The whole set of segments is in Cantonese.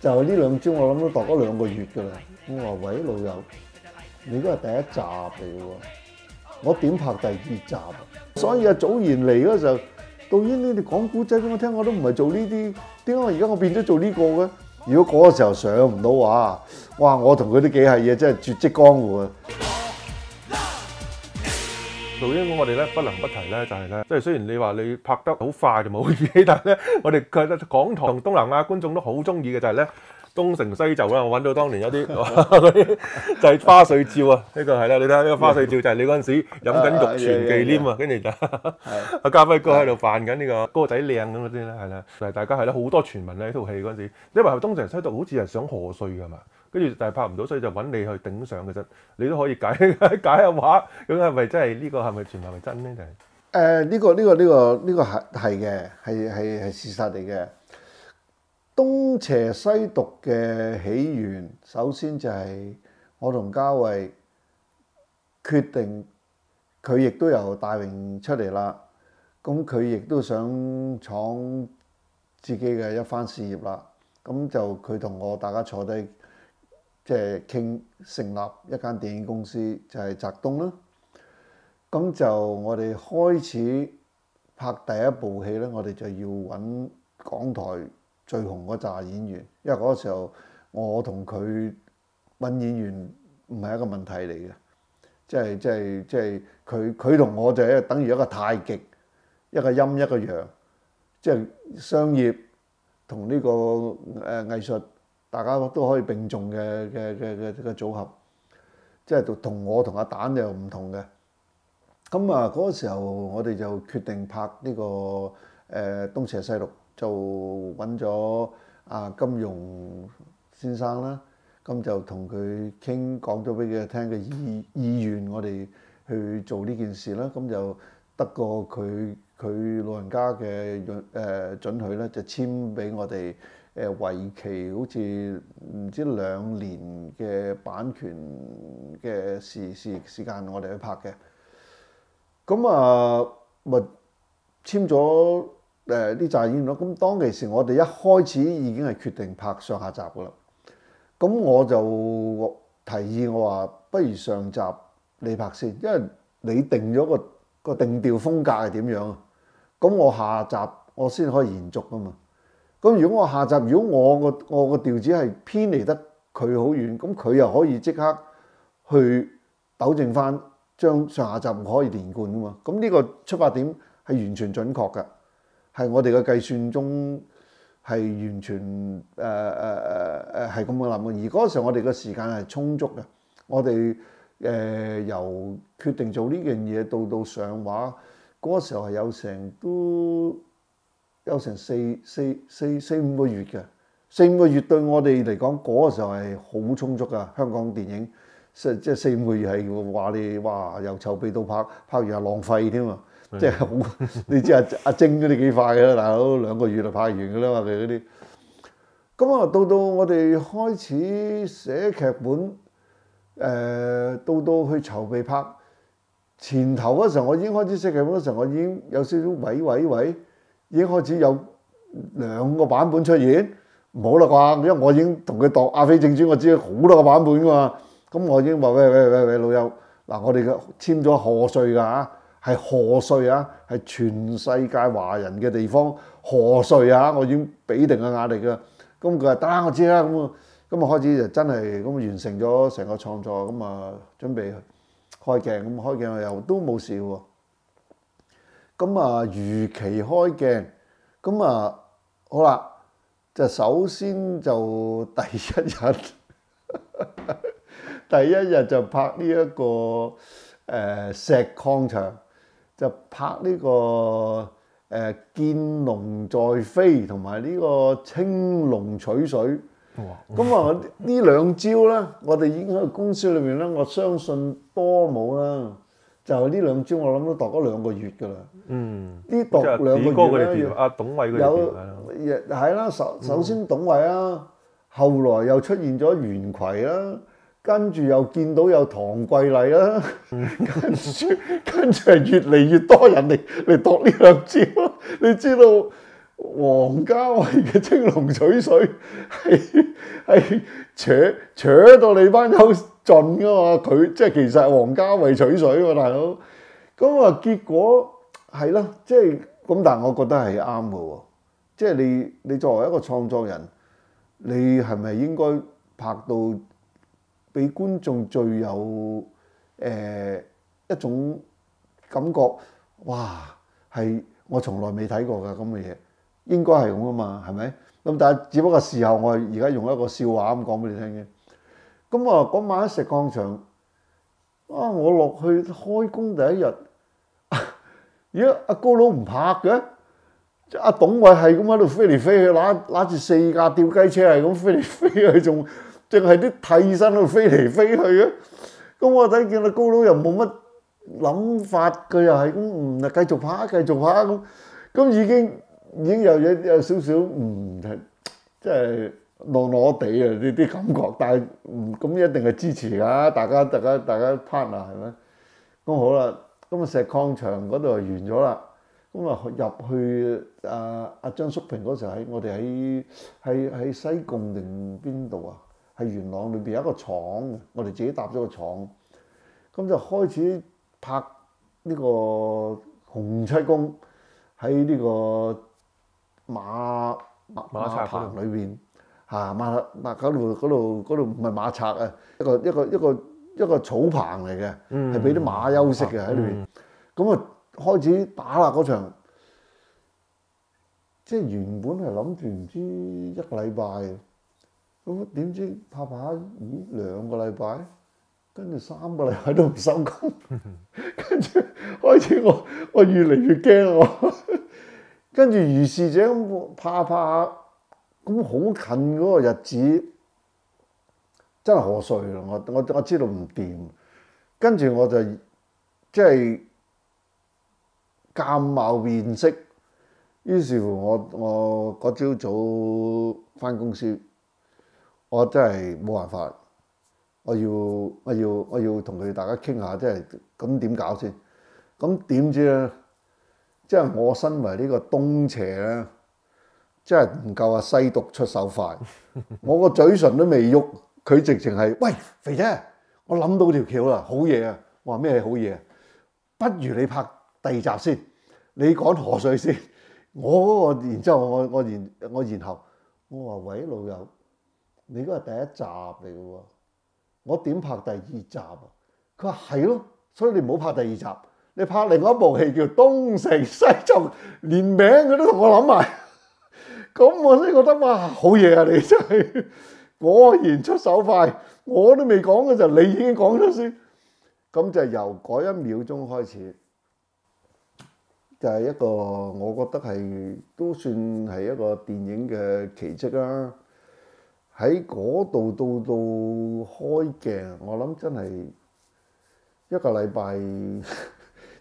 就呢兩招我諗都度咗2個月㗎啦。我話喂老友，你嗰係第一集嚟嘅喎，我點拍第2集啊？所以祖賢嚟嗰時候，導演你哋講古仔俾我聽，我都唔係做呢啲，點解而家我變咗做呢個嘅？如果嗰個時候上唔到畫，哇！我同佢啲幾係嘢真係絕跡江湖啊！導演我哋咧不能不提咧，就係咧，即係雖然你話你拍得好快就冇嘢，但係咧，我哋覺得港台同東南亞觀眾都好中意嘅就係咧東成西就啦。我揾到當年有啲就係花絮照啊，呢個係啦，你睇下呢個花絮照就係你嗰陣時飲緊玉泉忌廉啊，跟住就阿家輝哥喺度扮緊呢個歌仔靚咁嗰啲咧，係啦，就係大家係啦好多傳聞咧呢套戲嗰陣時，因為東成西就好似係想賀歲㗎嘛。跟住但係拍唔到，所以就揾你去頂上嘅啫。你都可以解下話，咁係咪真係呢個係咪傳聞係咪真咧？就係呢個係嘅，係事實嚟嘅。東邪西毒嘅起源，首先就係我同嘉慧決定，佢亦都由大榮出嚟啦。咁佢亦都想闖自己嘅一番事業啦。咁就佢同我大家坐低。即係傾成立一間電影公司，就係澤東啦。咁就我哋開始拍第一部戲咧，我哋就要揾港台最紅嗰紮演員，因為嗰個時候我同佢揾演員唔係一個問題嚟嘅，即係佢同我就係等於一個太極，一個陰一個陽，即係商業同呢個藝術。大家都可以並重嘅組合，即係同我同阿蛋又唔同嘅。咁啊嗰個時候，我哋就決定拍呢個東邪西毒，就揾咗阿金庸先生啦。咁就同佢傾，講咗俾佢聽嘅意願，我哋去做呢件事啦。咁就得過佢老人家嘅准許咧，就簽俾我哋。為期好似唔知2年嘅版權嘅時間，我哋去拍嘅。咁啊，咪簽咗呢紮演員咯。咁當其時，我哋一開始已經係決定拍上下集噶啦。咁我就提議我話，不如上集你拍先，因為你定咗個定調風格係點樣，咁我下集我先可以延續啊嘛。咁如果我下集，如果我個調子係偏離得佢好遠，咁佢又可以即刻去糾正翻，將上下集可以連貫噶嘛。咁呢個出發點係完全準確嘅，係我哋嘅計算中係完全係咁樣諗嘅。而嗰個時候我哋嘅時間係充足嘅，我哋由決定做呢樣嘢到上畫嗰個時候係有成4-5個月嘅，4-5個月對我哋嚟講嗰個時候係好充足噶。香港電影即係4-5個月係話你哇由籌備到拍完係浪費添啊！即係好，你知阿晶嗰啲幾快嘅啦，大佬2個月就拍完嘅啦嘛，佢嗰啲。咁啊，到我哋開始寫劇本，到去籌備拍前頭嗰時候，我已經開始寫劇本嗰時候，我已經有少少位。已經開始有2個版本出現，唔好啦啩，因為我已經同佢度《阿飛正傳》，我知好多個版本噶嘛。咁我已經話喂老友，嗱我哋嘅簽咗賀歲㗎嚇，係賀歲啊，係全世界華人嘅地方賀歲啊，我已經俾定個壓力㗎。咁佢話得我知啦，咁啊開始就真係咁完成咗成個創作，咁啊準備開鏡，咁開鏡又都冇事喎。咁啊，如期開鏡，咁啊好啦，就首先就第一日就拍呢一個石礦場，就拍呢個見龍在飛同埋呢個青龍取水。咁啊呢2招咧，我哋已經喺公司裏面咧，我相信多冇啦。就呢2招，我諗都度咗2個月㗎啦。呢度2個月咧，阿董偉嗰條係啦。首先董偉啦，後來又出現咗袁葵啦，跟住又見到有唐桂麗啦，跟住係越嚟越多人嚟度呢2招。你知道王家衛嘅青龍取水係扯到你班友盡噶嘛，佢即係其實係王家衛取水喎，大佬。咁啊結果係咯，即係咁，但係我覺得係啱嘅喎。即係你作為一個創作人，你係咪應該拍到俾觀眾最有一種感覺？哇！係我從來未睇過㗎咁嘅嘢，應該係咁噶嘛，係咪？咁但係只不過事後我而家用一個笑話咁講俾你聽嘅。咁啊嗰晚喺石礦場，我落去開工第一日，咦阿高佬唔拍嘅？阿董偉係咁喺度飛嚟飛去，揦住4架吊雞車係咁飛嚟飛去，仲淨係啲替身喺度飛嚟飛去嘅。咁我睇見阿高佬又冇乜諗法，佢又係咁繼續拍咁，咁已經有少少即係攞地啊啲感覺，但係咁一定係支持㗎，大家 partner 係咪？咁好啦，咁啊石礦場嗰度就完咗啦。咁啊入去阿張叔平嗰時候我哋喺西貢定邊度啊？喺元朗裏邊有一個廠，我哋自己搭咗個廠，咁就開始拍呢個洪七公喺呢個馬棚裏邊嚇馬嗰度唔係馬冊啊，一個草棚嚟嘅，係俾啲馬休息嘅喺裏邊。咁啊開始打啦嗰場，即係原本係諗住唔知1個禮拜，咁點知拍咦2個禮拜，跟住3個禮拜都唔收工，跟住開始我越嚟越驚我，跟住如是者咁拍下，咁好近嗰個日子，真係賀歲啦！我知道唔掂，跟住我就即係鑑貌辨色，於是乎我嗰朝早返公司，我真係冇辦法，我要同佢大家傾下，即係咁點搞先？咁點知咧，即係我身為呢個東邪咧，真係唔夠阿西毒出手快，我個嘴唇都未喐，佢直情係喂肥姐，我諗到條橋啦，好嘢啊！我話咩好嘢啊？不如你拍第2集先，你講賀歲先，我嗰個，然之後我然後我話喂老友，你嗰係第1集嚟嘅喎，我點拍第2集啊？佢話係咯，所以你唔好拍第2集，你拍另外一部戲叫《東成西就》，連名佢都同我諗埋，咁我先覺得哇好嘢啊！你真係果然出手快，我都未講嘅時候，你已經講咗先。咁就由嗰1秒鐘開始，就係一個我覺得係都算係一個電影嘅奇蹟啦。喺嗰度到開鏡，我諗真係1個禮拜，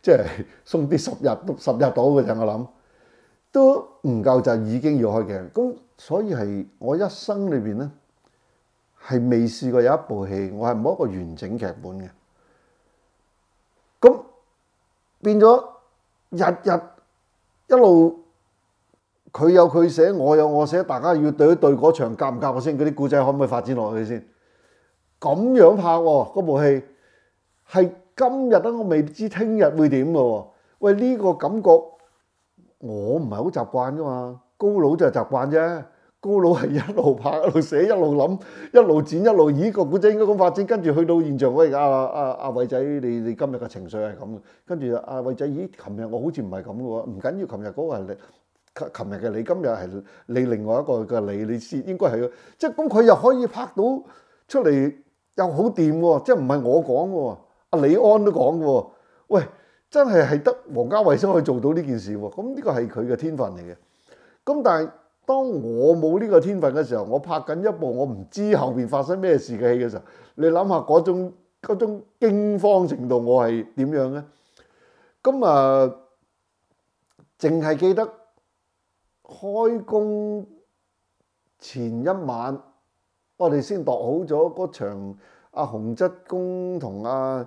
即係鬆啲10日到嘅啫。我諗都唔夠就已經要開鏡。咁所以係我一生裏邊咧，係未試過有一部戲，我係冇一個完整劇本嘅。咁變咗日一路佢有佢寫，我有我寫，大家要對一對嗰場夾唔夾嘅先，嗰啲故仔可唔可以發展落去先？咁樣拍喎，嗰部戲係今日我未知聽日會點嘅喎。喂，呢個感覺我唔係好習慣噶嘛，高佬就係習慣啫。高佬係一路拍一路寫一路諗一路剪一路，咦個古仔應該咁發展，跟住去到現場，喂阿偉仔，你今日嘅情緒係咁嘅，跟住阿偉仔，咦琴日我好似唔係咁嘅喎，唔緊要，琴日嗰個係你，琴日嘅你，今日係你另外一個嘅你先應該係，即係咁佢又可以拍到出嚟又好掂喎，即係唔係我講嘅喎，阿李安都講嘅喎，喂真係得王家衛先可以做到呢件事喎，咁呢個係佢嘅天分嚟嘅，咁但係。當我冇呢個天分嘅時候，我拍緊一部我唔知後邊發生咩事嘅戲嘅時候，你諗下嗰種驚慌程度，我係點樣咧？咁啊，淨係記得開工前一晚，我哋先度好咗嗰場阿洪七公同阿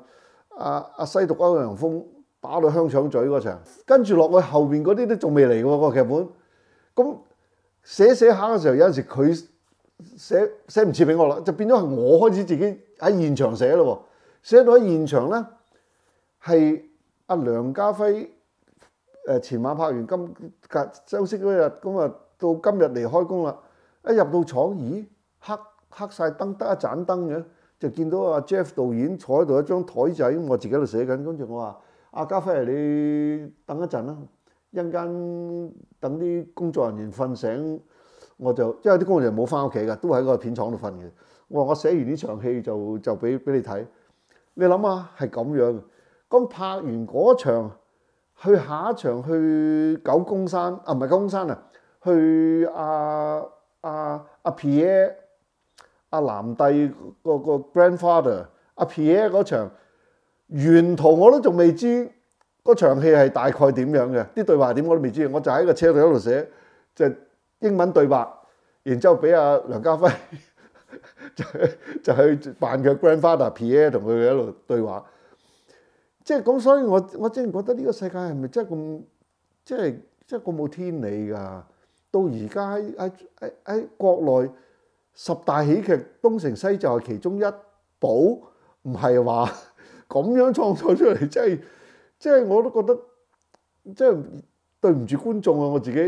西毒歐陽鋒打到香腸嘴嗰場，跟住落去後邊嗰啲都仲未嚟喎個劇本。咁寫下嘅時候，有陣時佢寫唔切俾我啦，就變咗係我開始自己喺現場寫咯喎。寫到喺現場咧，係阿梁家輝前晚拍完休息嗰日，咁啊到今日嚟開工啦。一入到廠，咦，黑晒燈，得一盞燈嘅，就見到阿 Jeff 導演坐喺度一張台仔，我自己喺度寫緊。跟住我話：阿家輝，你等一陣啦，一陣間等啲工作人員瞓醒，我就因為啲工作人員冇翻屋企㗎，都喺個片廠度瞓嘅。我話我寫完呢場戲就俾你睇。你諗下係咁樣，咁拍完嗰場，去下一場去九宮山啊，唔係九宮山啊，去阿 Pierre 阿南帝個 grandfather 阿 Pierre 嗰場，沿途我都仲未知嗰場戲係大概點樣嘅，啲對話點我都未知，我就喺個車度一路寫，就英文對白，然之後俾阿梁家輝就去扮佢 grandfather Pierre 同佢喺度對話，即係咁，所以我真係覺得呢個世界係咪真係咁，即係咁冇天理㗎？到而家喺國內10大喜劇《東成西就》係其中一部，唔係話咁樣創作出嚟，即係我都覺得即係對唔住觀眾啊！我自己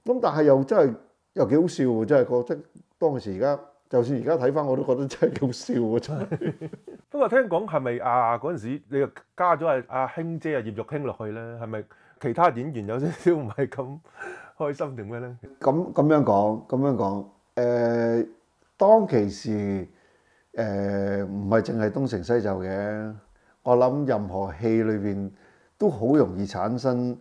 咁，但係又真係又幾好笑喎！真係覺得當時而家，就算而家睇翻我都覺得真係幾好笑喎！真係。不過聽講係咪嗰陣時你又加咗阿卿姐葉玉卿落去咧？係咪其他演員有少少唔係咁開心定咩咧？咁樣講，當其時唔係淨係東成西就嘅，我諗任何戲裏邊都好容易產生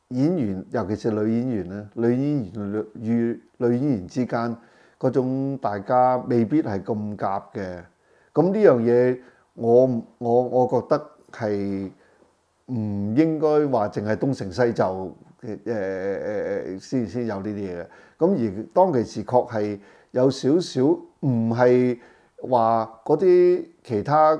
演員，尤其是女演員咧，女演員與女演員之間嗰種大家未必係咁夾嘅。咁呢樣嘢我覺得係唔應該話淨係東成西就先有呢啲嘢嘅。咁而當其時確係有少少唔係話嗰啲其他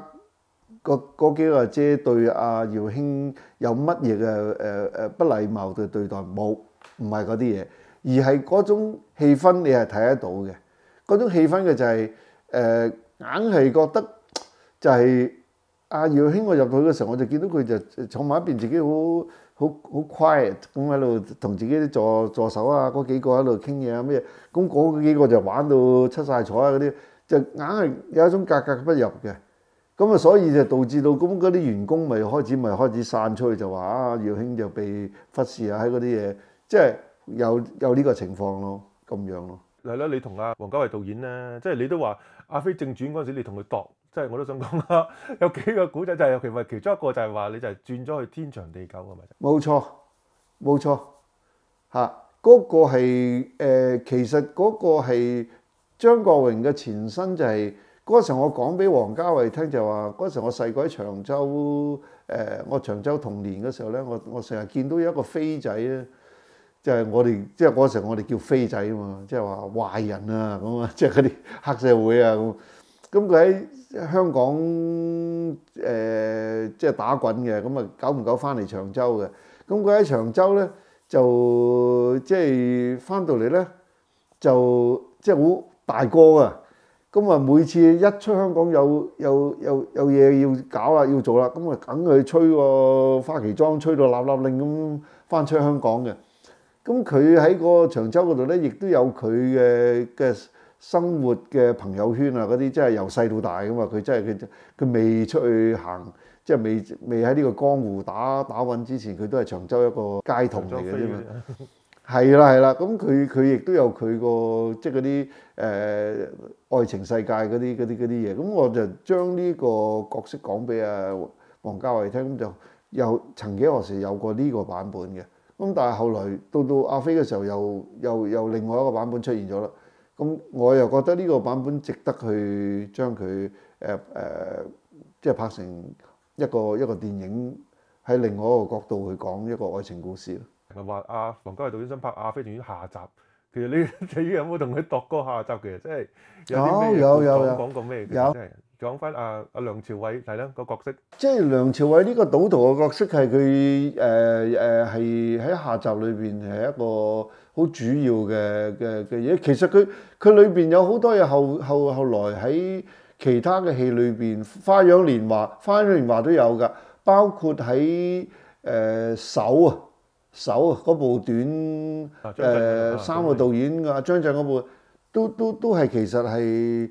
嗰幾個阿姐對阿耀興有乜嘢嘅不禮貌嘅對待，冇，唔係嗰啲嘢，而係嗰種氣氛你係睇得到嘅。嗰種氣氛嘅就係硬係覺得就係阿耀興，我入到去嘅時候，我就見到佢就坐埋一邊，自己好 quiet 咁喺度同自己啲助手啊嗰幾個喺度傾嘢啊咩，咁嗰幾個就玩到出晒彩啊嗰啲，就硬係有一種格格不入嘅。咁啊，所以就導致到咁嗰啲員工咪開始散出去，就話啊耀興就被忽視啊喺嗰啲嘢，即係有呢個情況咯，咁樣咯。係啦，你同阿王家衛導演咧，即係你都話《阿飛正傳》嗰陣時，你同佢度，即係我都想講啦，有幾個古仔就係其中一個就係話你就係轉咗去天長地久係咪？冇錯嚇，嗰個係其實嗰個係張國榮嘅前身，就係嗰時候我講俾王家衛聽，就話嗰時候我細個喺長洲我長洲童年嘅時候咧，我成日見到有一個飛仔咧。就係我哋，即係嗰時候我哋叫飛仔啊嘛，即係話壞人啊咁啊，即係嗰啲黑社會啊咁。咁佢喺香港即係打滾嘅，咁啊久唔久翻嚟長洲嘅。咁佢喺長洲咧就即係翻到嚟咧就即係好大個啊。咁啊每次一出香港有嘢要搞啦，要做啦，咁啊梗係吹個花旗裝，吹到立立令咁翻出香港嘅。咁佢喺個長洲嗰度咧，亦都有佢嘅生活嘅朋友圈啊，嗰啲真係由細到大噶嘛。佢真係佢未出去行，即係未喺呢個江湖打滾之前，佢都係長洲一個街童嚟嘅啫嘛。係啦，咁佢亦都有佢個即係嗰啲愛情世界嗰啲嘢。咁我就將呢個角色講俾阿王家衛聽，咁就有曾幾何時有過呢個版本嘅。咁但係後來到阿飛嘅時候，又另外一個版本出現咗啦。咁我又覺得呢個版本值得去將佢即係拍成一個電影，喺另外一個角度去講一個愛情故事咯。係話阿王家衛導演想拍《阿飛正傳》下集，其實你有冇同佢度過下集嘅？即係有啲咩講過咩嘅？講翻阿梁朝偉係啦個角色，即係梁朝偉呢個賭徒嘅角色係佢係喺下集裏邊係一個好主要嘅嘢。其實佢裏邊有好多嘢後來喺其他嘅戲裏邊，花樣年華都有㗎，包括喺手嗰部短三個導演嘅張震嗰部，都係其實係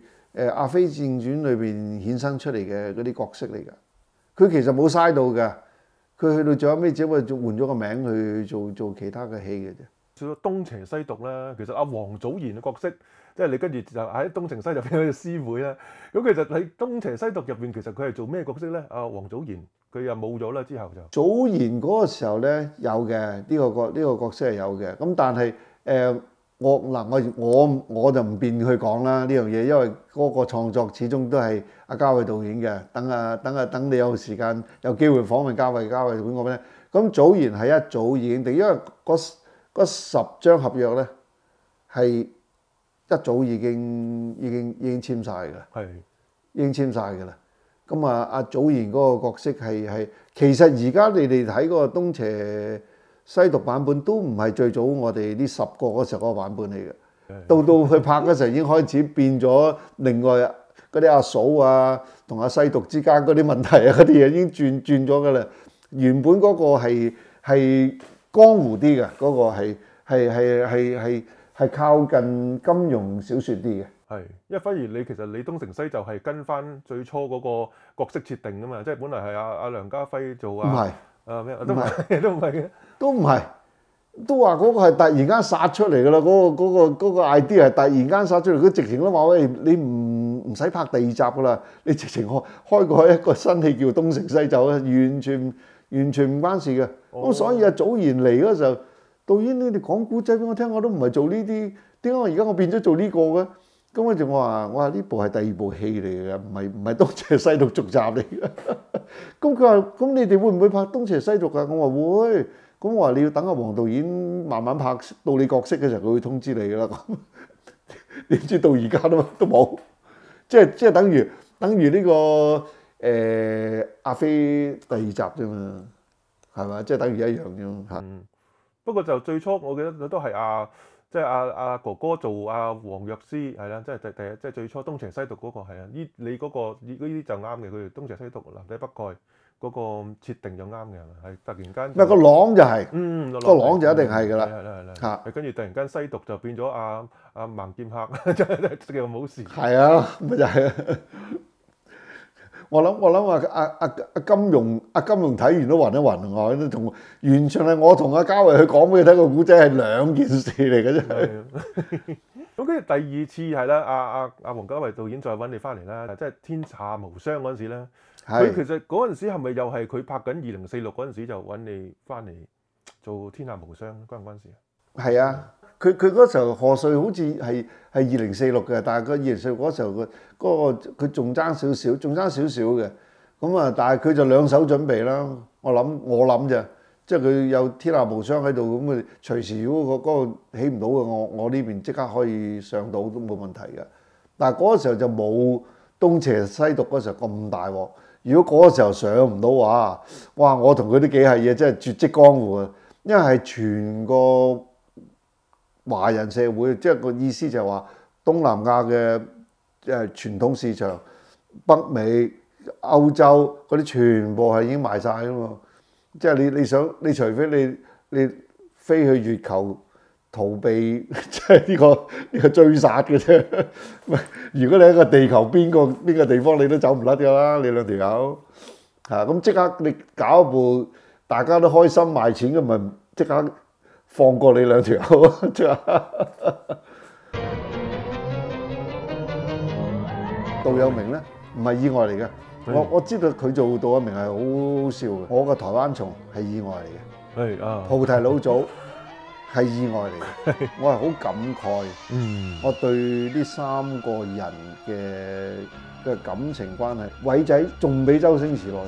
阿飛正傳裏邊衍生出嚟嘅嗰啲角色嚟㗎。佢其實冇嘥到㗎，佢去到最後尾只不過換咗個名去做其他嘅戲嘅啫。少咗東邪西毒啦，其實阿王祖賢嘅角色，即係你跟住就喺東情西就變咗師妹啦。咁其實喺東邪西毒入邊，其實佢係做咩角色咧？阿王祖賢佢又冇咗啦，之後就祖賢嗰個時候咧有嘅，呢個角色係有嘅。咁但係我就唔便去講啦呢樣嘢，因為嗰個創作始終都係阿嘉偉導演嘅。等你有時間有機會訪問嘉偉導演嗰邊咧。咁祖賢係一早已經定，因為嗰10張合約咧係一早已經簽晒㗎啦，係已經簽晒㗎啦。咁阿祖賢嗰個角色係其實而家你哋睇嗰個東邪西毒版本都唔係最早我哋呢10個嗰時候嗰個版本嚟嘅，到去拍嗰時候已經開始變咗另外嗰啲阿嫂啊同阿西毒之間嗰啲問題啊嗰啲嘢已經轉咗㗎啦。原本嗰個係江湖啲嘅，嗰個係靠近金庸小説啲嘅。係，因為反而你其實你東成西就係跟翻最初嗰個角色設定㗎嘛，即係本來係阿梁家輝做啊，唔係咩都唔係都唔係嘅，都唔係，都話嗰個係突然間殺出嚟㗎啦，嗰個 idea 係突然間殺出嚟，佢直情都話喂，你唔使拍第2集㗎啦，你直情開過一個新戲叫《東成西就》啊，完全唔關事嘅。咁所以祖賢嚟嗰時候，導演你哋講古仔俾我聽，我都唔係做呢啲，點解而家我變咗做呢個嘅？咁我話呢部係第2部戲嚟嘅，唔係東邪西毒續集嚟嘅。咁佢話：咁你哋會唔會拍東邪西毒啊？我話會。咁我話你要等阿黃導演慢慢拍到你角色嘅時候，佢會通知你㗎啦。點知到而家都冇，即係等於呢個阿飛第2集啫嘛，係咪？即係等於一樣啫嘛。不過就最初我記得都係即係阿哥哥做阿黃藥師係啦，即係最初東邪西毒嗰個係啊，你嗰個呢啲就啱嘅，佢東邪西毒南帝北丐嗰個設定就啱嘅，係突然間。唔係個朗就係，個朗就一定係㗎啦。係啦，跟住突然間西毒就變咗阿盲劍客，真係又冇事。係啊，咪就係。我諗阿金庸睇完都暈一暈，我都同完全係我同阿嘉偉去講俾佢睇個古仔係兩件事嚟嘅啫。咁跟住第2次係啦，阿王家衛導演再揾你翻嚟啦，即係《天下無雙》嗰陣時咧，佢其實嗰陣時係咪又係佢拍緊2046嗰陣時就揾你翻嚟做《天下無雙》關唔關事啊？係啊。佢嗰時候賀歲好似係2046嘅，但係佢2046嗰時候佢仲爭少少嘅，咁啊，但係佢就兩手準備啦。我諗啫，即係佢有天下無雙喺度，咁佢隨時如果嗰個起唔到嘅，我呢邊即刻可以上到都冇問題嘅。但係嗰個時候就冇東邪西毒嗰時候咁大鑊。如果嗰個時候上唔到話，哇！我同佢啲幾係嘢真係絕跡江湖啊，因為係全個華人社會，即係個意思就係話東南亞嘅傳統市場、北美、歐洲嗰啲全部係已經賣晒㗎嘛。即係你除非你飛去月球逃避，即係呢個追殺嘅啫。如果你喺個地球邊個地方你都走唔甩㗎啦，你兩條友嚇咁即刻你搞一部大家都開心賣錢嘅咪即刻。放過你兩條友，杜有明咧唔係意外嚟嘅。我知道佢做杜有明係好好笑嘅。我個台灣蟲係意外嚟嘅。係啊，菩提老祖係意外嚟嘅。我係好感慨。我對呢3個人嘅感情關係，偉仔仲比周星馳耐。